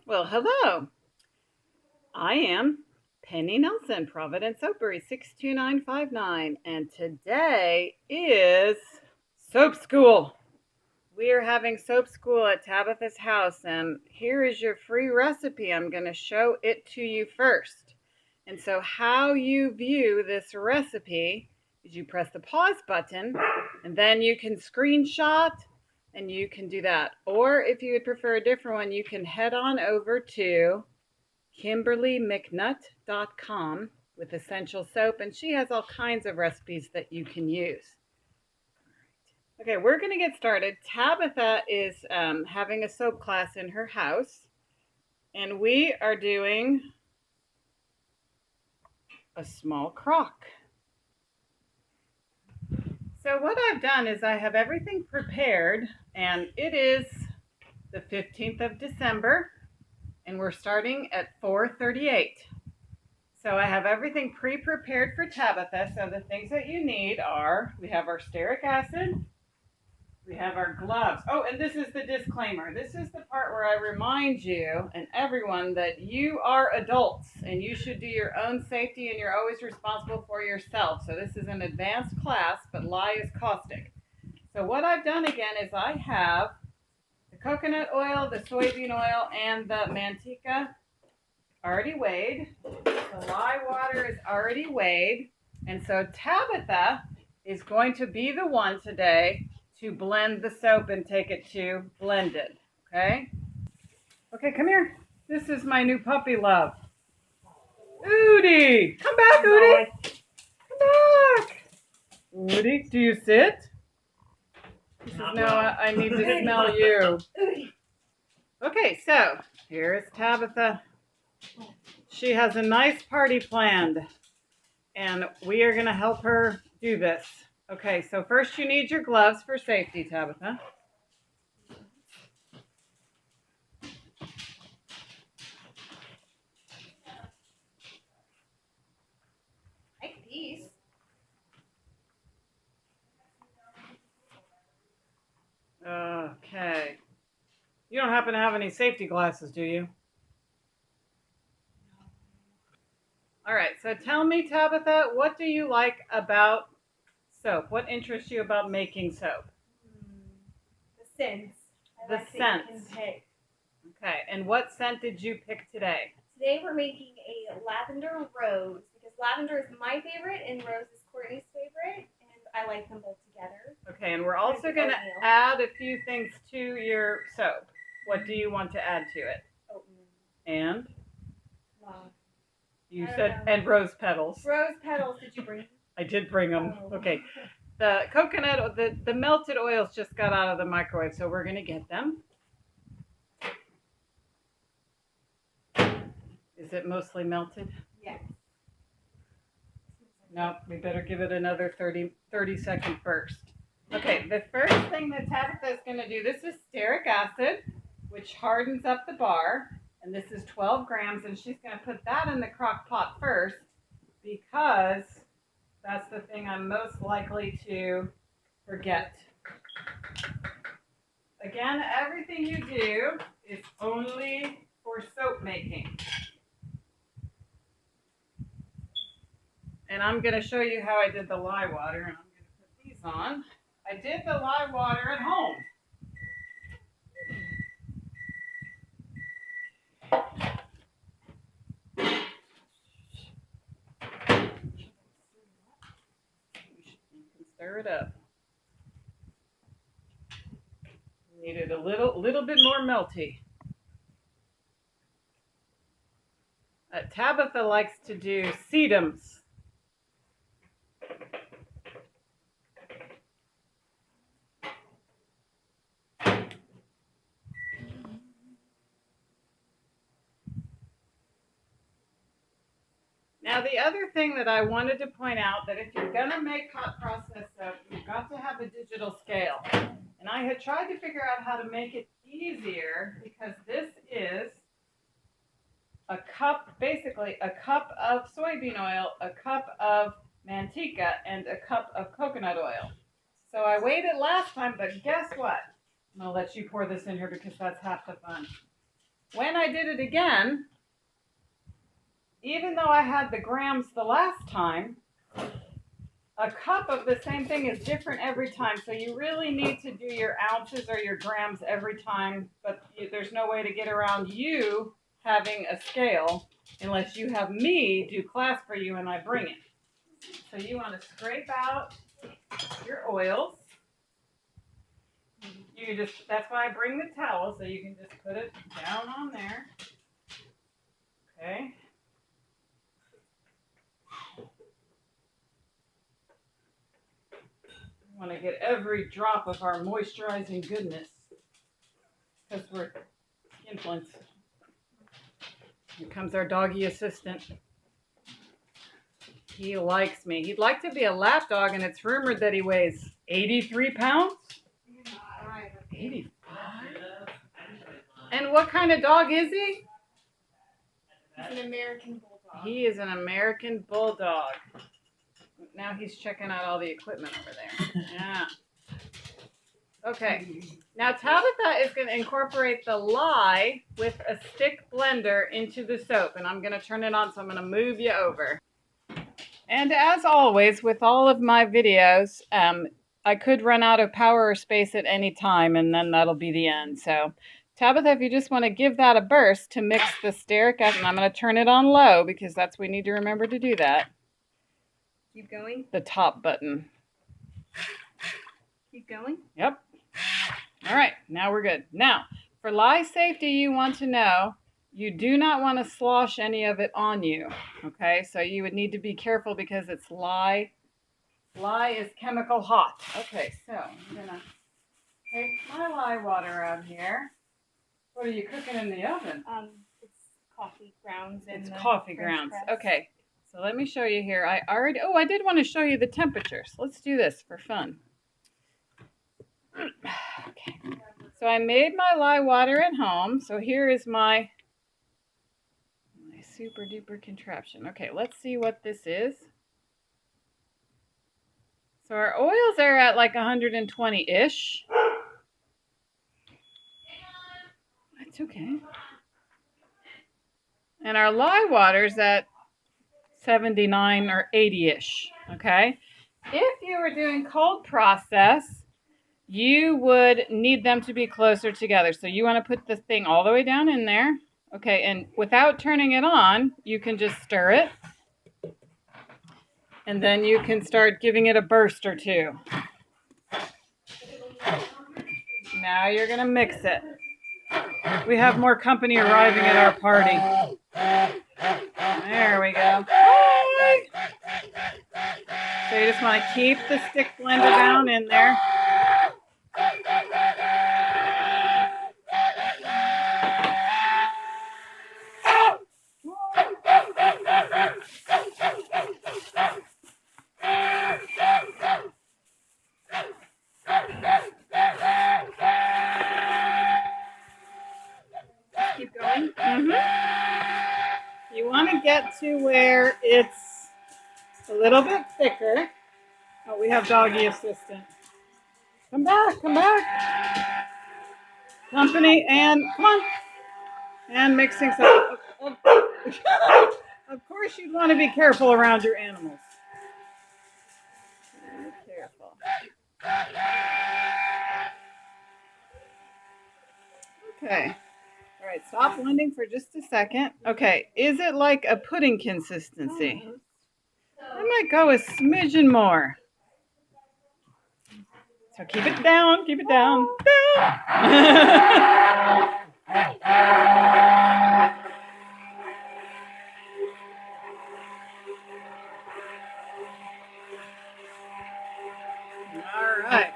Well, hello. I am Penny Nelson, Providence Soapery 62959, and today is soap school. We are having soap school at Tabitha's house, and here is your free recipe. I'm going to show it to you first. And so, how you view this recipe is you press the pause button, and then you can screenshot and you can do that. Or if you would prefer a different one, you can head on over to KimberlyMcNutt.com with essential soap, and she has all kinds of recipes that you can use. Okay, we're going to get started. Tabitha is having a soap class in her house, and we are doing a small crock. So what I've done is I have everything prepared, and it is the 15th of December, and we're starting at 4:38. So I have everything pre-prepared for Tabitha. So the things that you need are, we have our stearic acid, we have our gloves. Oh, and this is the disclaimer. This is the part where I remind you and everyone that you are adults and you should do your own safety and you're always responsible for yourself. So this is an advanced class, but lye is caustic. So what I've done again is I have the coconut oil, the soybean oil, and the manteca already weighed. The lye water is already weighed. And so Tabitha is going to be the one today to blend the soap and take it to blended. Okay? Okay, come here. This is my new puppy love. Udi! Come back, Udi! Come back! Udi, do you sit? He says, no, I need to smell you. Okay, so here is Tabitha. She has a nice party planned, and we are going to help her do this. Okay, so first you need your gloves for safety, Tabitha. Like these. Okay. You don't happen to have any safety glasses, do you? All right, so tell me, Tabitha, what do you like about soap? What interests you about making soap? The scents. The scents. Okay, and what scent did you pick today? Today we're making a lavender rose because lavender is my favorite and rose is Courtney's favorite, and I like them both together. Okay, and we're also going to add a few things to your soap. What do you want to add to it? Oatmeal. And? Wow. You said, and rose petals. Rose petals, did you bring them? I did bring them. Oh. Okay. The coconut, the melted oils just got out of the microwave, so we're going to get them. Is it mostly melted? Yes. No, we better give it another 30-second burst. Okay, the first thing that Tabitha is going to do, this is stearic acid, which hardens up the bar. And this is 12 grams, and she's going to put that in the crock pot first because that's the thing I'm most likely to forget. Again, everything you do is only for soap making. And I'm going to show you how I did the lye water, and I'm going to put these on. I did the lye water at home. Stir it up. Need it a little bit more melty. Tabitha likes to do sedums. Now, the other thing that I wanted to point out, that if you're going to make hot process soap, you've got to have a digital scale. And I had tried to figure out how to make it easier because this is a cup, basically a cup of soybean oil, a cup of manteca, and a cup of coconut oil. So I weighed it last time, but guess what? I'm going to let you pour this in here because that's half the fun. When I did it again, even though I had the grams the last time, a cup of the same thing is different every time. So you really need to do your ounces or your grams every time, but there's no way to get around you having a scale unless you have me do class for you and I bring it. So you want to scrape out your oils. That's why I bring the towel, so you can just put it down on there. Okay. We want to get every drop of our moisturizing goodness because we're skinflints. Here comes our doggy assistant. He likes me. He'd like to be a lap dog, and it's rumored that he weighs 83 pounds. 85? And what kind of dog is he? He's an American Bulldog. He is an American Bulldog. Now he's checking out all the equipment over there. Yeah. Okay. Now Tabitha is going to incorporate the lye with a stick blender into the soap. And I'm going to turn it on, so I'm going to move you over. And as always, with all of my videos, I could run out of power or space at any time, and then that'll be the end. So, Tabitha, if you just want to give that a burst to mix the stearic acid, and I'm going to turn it on low because we need to remember to do that. Keep going. The top button. Keep going. Yep. All right, now we're good. Now, for lye safety, you want to know you do not want to slosh any of it on you, okay? So you would need to be careful because it's lye. Lye is chemical hot. Okay, so I'm going to take my lye water out here. What are you cooking in the oven? It's coffee grounds. It's coffee grounds. Okay, so let me show you here. I did want to show you the temperatures. Let's do this for fun. Okay, so I made my lye water at home. So here is my super duper contraption. Okay, let's see what this is. So our oils are at like 120-ish. That's okay. And our lye water's at 79 or 80-ish, okay? If you were doing cold process, you would need them to be closer together. So you want to put the thing all the way down in there. Okay, and without turning it on, you can just stir it. And then you can start giving it a burst or two. Now you're going to mix it. We have more company arriving at our party. There we go. So you just want to keep the stick blender down in there. Keep going. You want to get to where it's a little bit thicker. Oh, we have doggy assistant. Come back, come back. Company and come on. And mixing some. Of course, you'd want to be careful around your animals. Be careful. Okay. All right, stop blending for just a second. Okay, is it like a pudding consistency? I might go a smidgen more. So keep it down, keep it down, down. All right.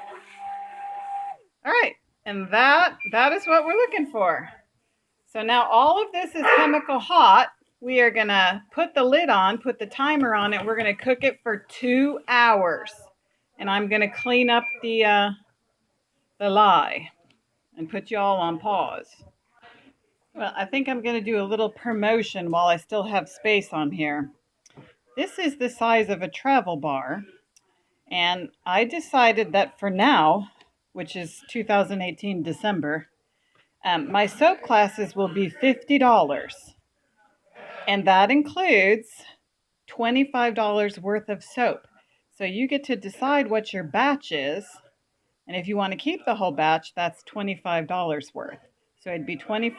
All right, and that is what we're looking for. So now all of this is chemical hot. We are going to put the lid on, put the timer on it. We're going to cook it for 2 hours. And I'm going to clean up the lye and put you all on pause. Well, I think I'm going to do a little promotion while I still have space on here. This is the size of a travel bar. And I decided that for now, which is 2018 December, My soap classes will be $50, and that includes $25 worth of soap. So you get to decide what your batch is, and if you want to keep the whole batch, that's $25 worth. So it'd be 20.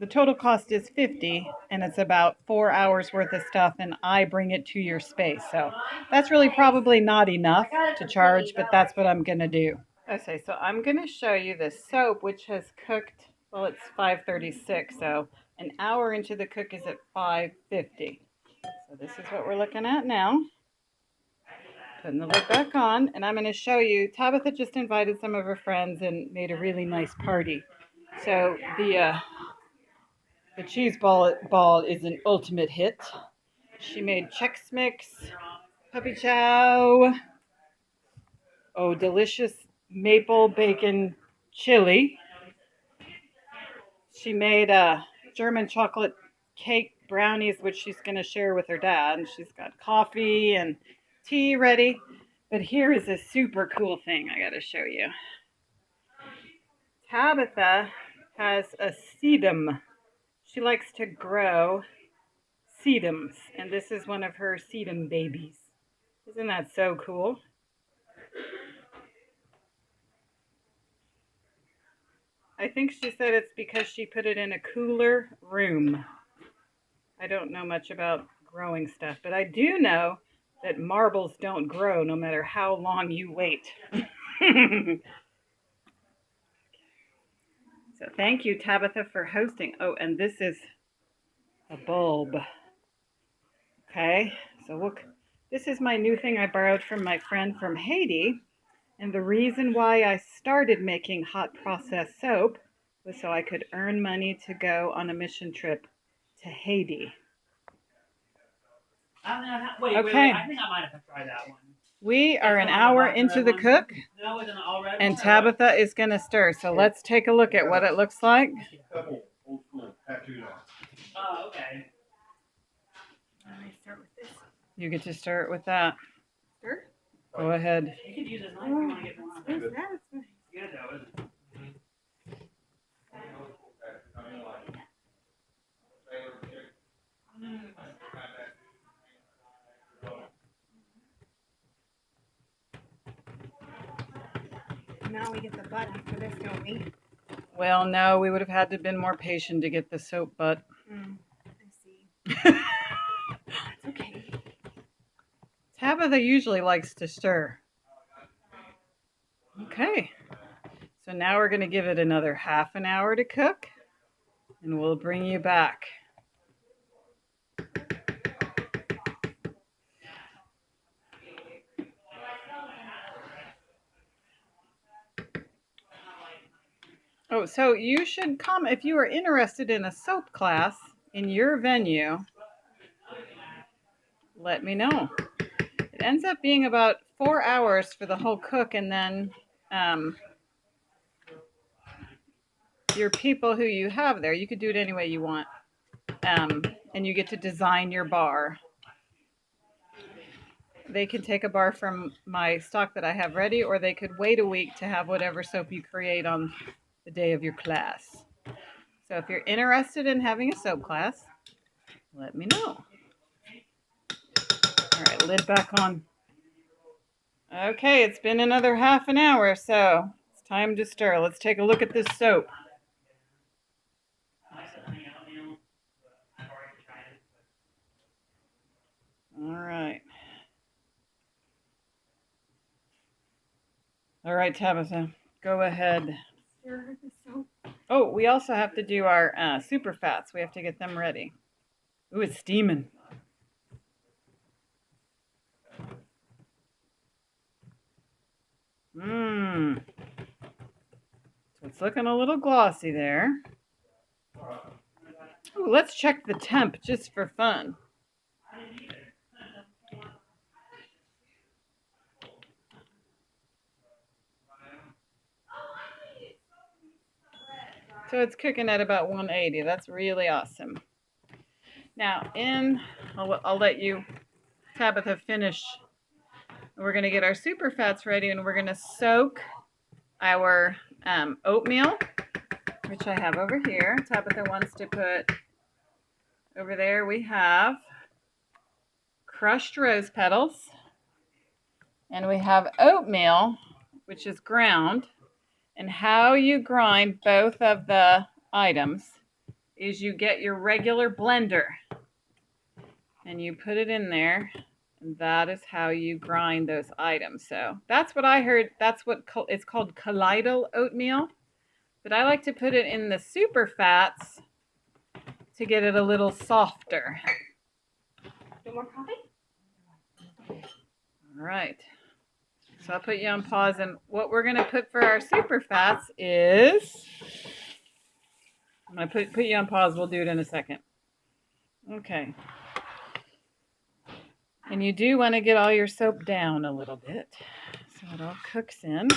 The total cost is 50, and it's about 4 hours worth of stuff, and I bring it to your space. So that's really probably not enough to charge, but that's what I'm going to do. Okay, so I'm going to show you the soap, which has cooked, well, it's 5:36, so an hour into the cook is at 5:50. So this is what we're looking at now. Putting the lid back on, and I'm going to show you, Tabitha just invited some of her friends and made a really nice party. So the cheese ball is an ultimate hit. She made Chex Mix, puppy chow, oh, delicious maple bacon chili. She made German chocolate cake brownies, which she's going to share with her dad. And she's got coffee and tea ready. But here is a super cool thing I got to show you. Tabitha has a sedum. She likes to grow sedums, and this is one of her sedum babies. Isn't that so cool? I think she said it's because she put it in a cooler room. I don't know much about growing stuff, but I do know that marbles don't grow no matter how long you wait. So thank you, Tabitha, for hosting. Oh, and this is a bulb. Okay, so look, this is my new thing I borrowed from my friend from Haiti. And the reason why I started making hot process soap was so I could earn money to go on a mission trip to Haiti. Wait, I think I might have tried that one. We are an hour into the cook, and Tabitha is going to stir. So let's take a look at what it looks like. Couple old school tattoos on. Oh, okay. Let me start with this. You get to stir it with that. Stir? Go ahead. You could use this knife if you want to get more. What's that? It's Good though, isn't it? Now we get the butt after this, don't we? Well, no, we would have had to have been more patient to get the soap butt. I see. That's okay. Tabitha usually likes to stir. Okay, so now we're going to give it another half an hour to cook, and we'll bring you back. Oh, so you should come if you are interested in a soap class in your venue. Let me know. It ends up being about 4 hours for the whole cook, and then your people who you have there, you could do it any way you want, and you get to design your bar. They can take a bar from my stock that I have ready, or they could wait a week to have whatever soap you create on the day of your class. So if you're interested in having a soap class, let me know. All right, lid back on. Okay, it's been another half an hour, so it's time to stir. Let's take a look at this soap. All right. All right, Tabitha, go ahead. Stir the soap. Oh, we also have to do our super fats. We have to get them ready. Ooh, it's steaming. So it's looking a little glossy there. Ooh, let's check the temp just for fun. So it's cooking at about 180. That's really awesome. Now, I'll let you, Tabitha, finish. We're going to get our super fats ready, and we're going to soak our oatmeal which I have over here. Tabitha wants to put over there. We have crushed rose petals, and we have oatmeal, which is ground. And how you grind both of the items is you get your regular blender and you put it in there, and that is how you grind those items. So that's what I heard. That's what it's called, colloidal oatmeal. But I like to put it in the super fats to get it a little softer. No more coffee? All right. So I'll put you on pause, and what we're going to put for our super fats is, I'm going to put you on pause. We'll do it in a second. Okay. And you do want to get all your soap down a little bit so it all cooks in.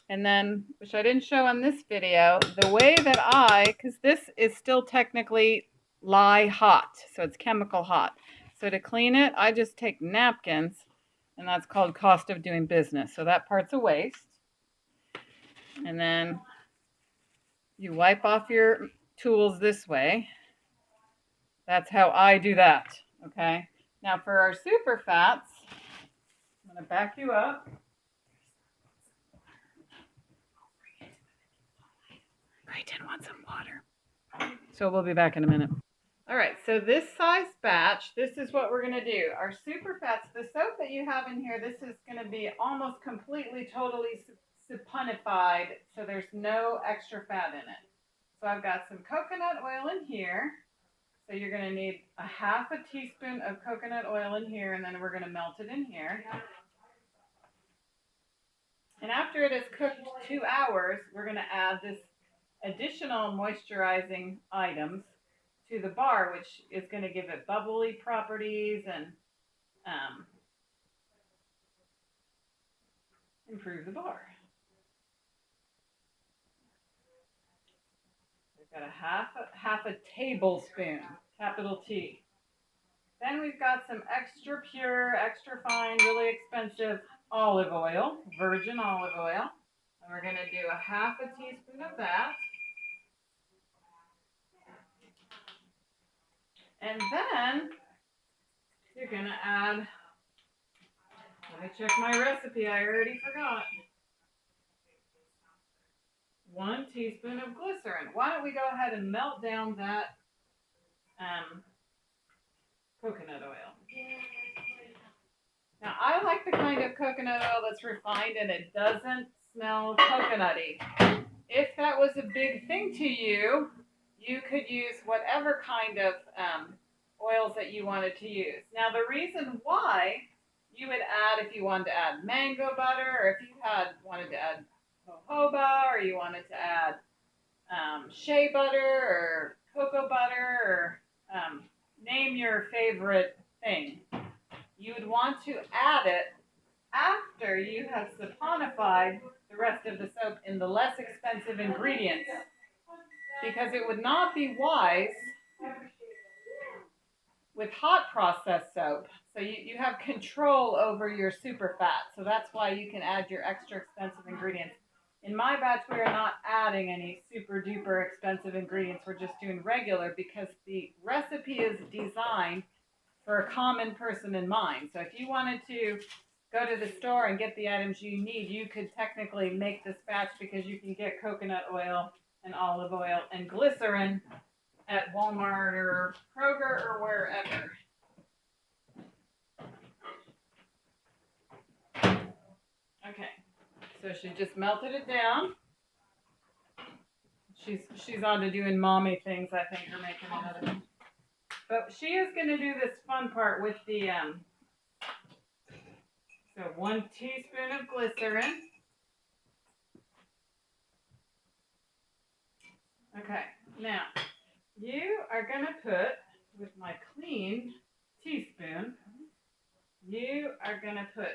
And then, which I didn't show on this video, the way that because this is still technically lye hot, so it's chemical hot. So to clean it, I just take napkins, and that's called cost of doing business. So that part's a waste. And then you wipe off your tools this way. That's how I do that, okay? Now for our super fats, I'm going to back you up. Creighton wants some water. So we'll be back in a minute. All right, so this size batch, this is what we're going to do. Our super fats, the soap that you have in here, this is going to be almost completely, totally saponified, so there's no extra fat in it. So I've got some coconut oil in here. So you're going to need a half a teaspoon of coconut oil in here, and then we're going to melt it in here. And after it is cooked 2 hours, we're going to add this additional moisturizing items to the bar, which is going to give it bubbly properties and improve the bar. We've got a half a tablespoon, capital T. Then we've got some extra pure, extra fine, really expensive olive oil, virgin olive oil. And we're going to do a half a teaspoon of that. And then you're going to add, let me check my recipe, I already forgot. 1 teaspoon of glycerin. Why don't we go ahead and melt down that coconut oil. Now, I like the kind of coconut oil that's refined and it doesn't smell coconutty. If that was a big thing to you, you could use whatever kind of oils that you wanted to use. Now, the reason why you would add, if you wanted to add mango butter, or if you wanted to add jojoba, or you wanted to add shea butter, or cocoa butter, or name your favorite thing. You would want to add it after you have saponified the rest of the soap in the less expensive ingredients, because it would not be wise with hot processed soap. So you have control over your super fat. So that's why you can add your extra expensive ingredients. In my batch, we are not adding any super duper expensive ingredients. We're just doing regular because the recipe is designed for a common person in mind. So if you wanted to go to the store and get the items you need, you could technically make this batch because you can get coconut oil and olive oil and glycerin at Walmart or Kroger or wherever. Okay, so she just melted it down. She's on to doing mommy things, I think, or making another. But she is going to do this fun part with the, so 1 teaspoon of glycerin. Okay, now you are going to put, with my clean teaspoon, you are going to put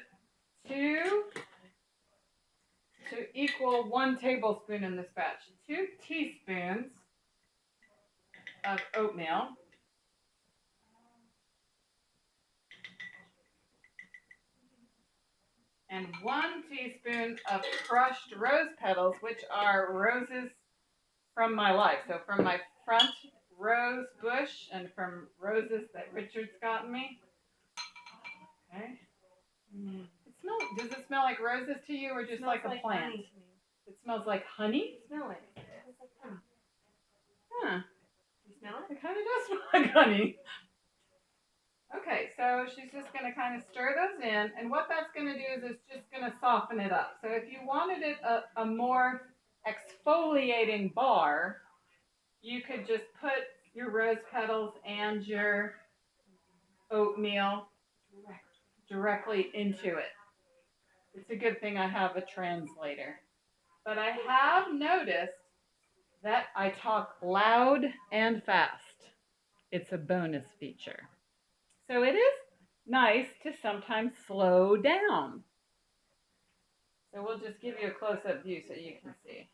2 to equal 1 tablespoon in this batch. 2 teaspoons of oatmeal. And 1 teaspoon of crushed rose petals, which are roses from my life. So from my front rose bush and from roses that Richard's gotten me. Okay. Does it smell like roses to you or just like a plant? Honey to me. It smells like honey? Smell it. It smells like honey. Huh. You smell it? It kind of does smell like honey. Okay, so she's just going to kind of stir those in. And what that's going to do is it's just going to soften it up. So if you wanted it a more exfoliating bar, you could just put your rose petals and your oatmeal directly into it. It's a good thing I have a translator. But I have noticed that I talk loud and fast. It's a bonus feature. So it is nice to sometimes slow down. So we'll just give you a close-up view so you can see.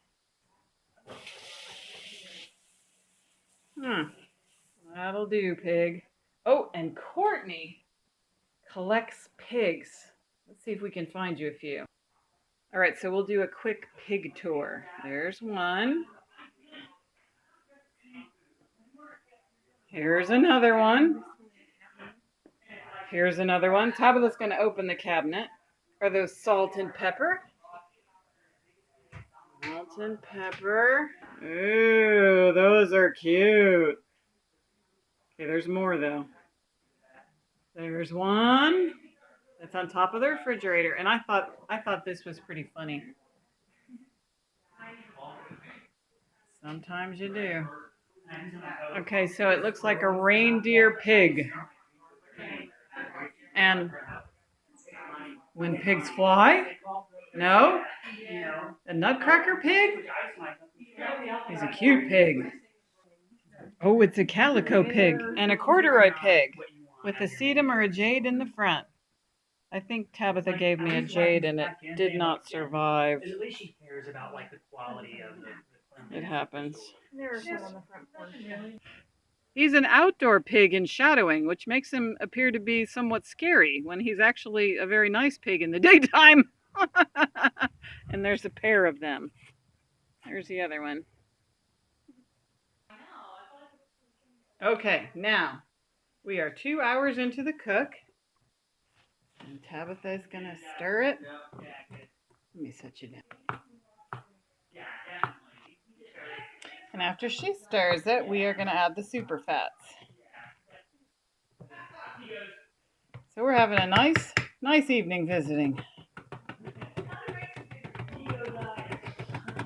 That'll do, pig. Oh, and Courtney collects pigs. Let's see if we can find you a few. All right, so we'll do a quick pig tour. There's one. Here's another one. Here's another one. Tabitha's going to open the cabinet. Are those salt and pepper? Salt and pepper. Ooh, those are cute. Okay, there's more though. There's one that's on top of the refrigerator, and I thought this was pretty funny. Sometimes you do. Okay, so it looks like a reindeer pig. And when pigs fly? No? A nutcracker pig? He's a cute pig. Oh, it's a calico pig and a corduroy pig with a sedum or a jade in the front. I think Tabitha gave me a jade and it did not survive. At least she cares about like the quality of the It happens. There are some on the front porch. He's an outdoor pig in shadowing, which makes him appear to be somewhat scary when he's actually a very nice pig in the daytime. And there's a pair of them. There's the other one. Okay, now we are 2 hours into the cook. And Tabitha is going to stir it. Let me set you down. And after she stirs it, we are going to add the super fats. So we're having a nice evening visiting.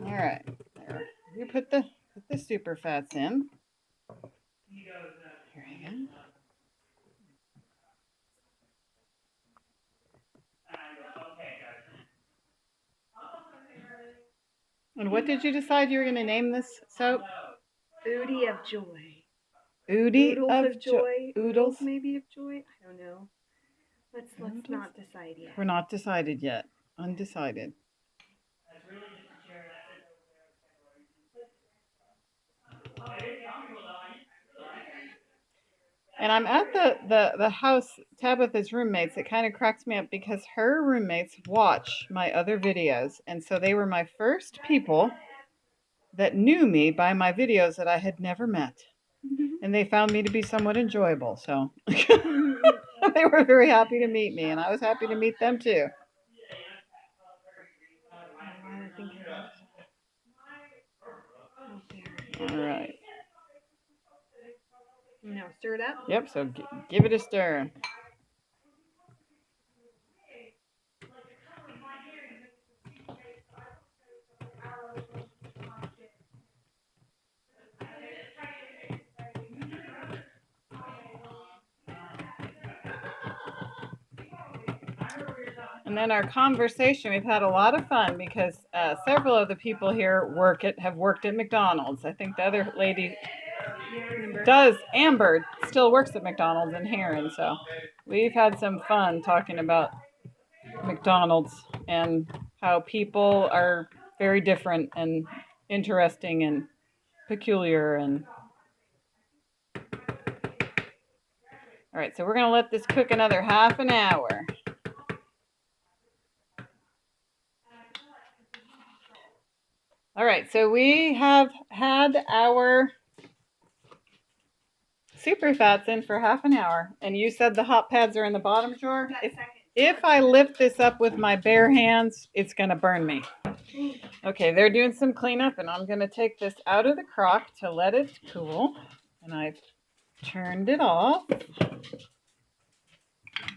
All right, there. You put the super fats in. Here we go. And what did you decide you were going to name this soap? Oodie of joy. Oodie Oodles of joy. Oodles? Maybe of joy. I don't know. Let's not decide yet. We're not decided yet. Undecided. And I'm at the house, Tabitha's roommates. It kind of cracks me up because her roommates watch my other videos. And so they were my first people that knew me by my videos that I had never met. And they found me to be somewhat enjoyable. So they were very happy to meet me. And I was happy to meet them too. All right. Now stir it up. Yep, so give it a stir. And then our conversation, we've had a lot of fun because several of the people here have worked at McDonald's. I think the other lady Amber still works at McDonald's in Heron, so we've had some fun talking about McDonald's and how people are very different and interesting and peculiar. And all right, so we're going to let this cook another half an hour. All right, so we have had our super fats in for half an hour, and you said the hot pads are in the bottom drawer. If I lift this up with my bare hands, it's gonna burn me. Okay, they're doing some cleanup, and I'm gonna take this out of the crock to let it cool, and I've turned it off.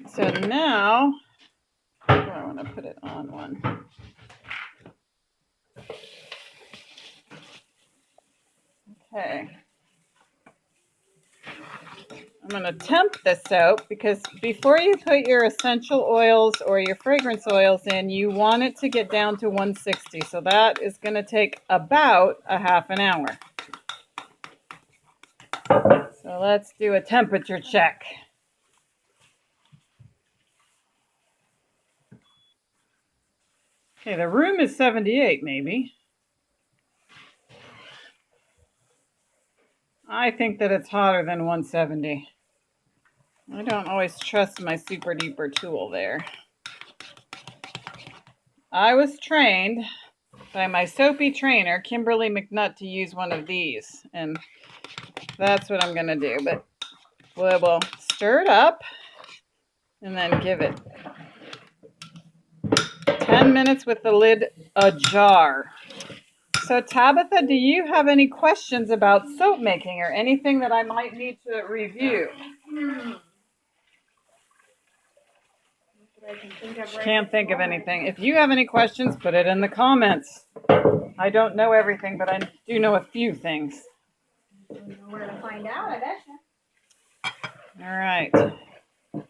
So now, I want to put it on one. Okay. I'm going to temp the soap because before you put your essential oils or your fragrance oils in, you want it to get down to 160. So that is going to take about a half an hour. So let's do a temperature check. Okay, the room is 78 maybe. I think that it's hotter than 170. I don't always trust my super duper tool there. I was trained by my soapy trainer, Kimberly McNutt, to use one of these, and that's what I'm going to do. But we'll stir it up and then give it 10 minutes with the lid ajar. So Tabitha, do you have any questions about soap making or anything that I might need to review? Can't think of anything. If you have any questions, put it in the comments. I don't know everything, but I do know a few things. I don't know where to find out, I bet you. All right.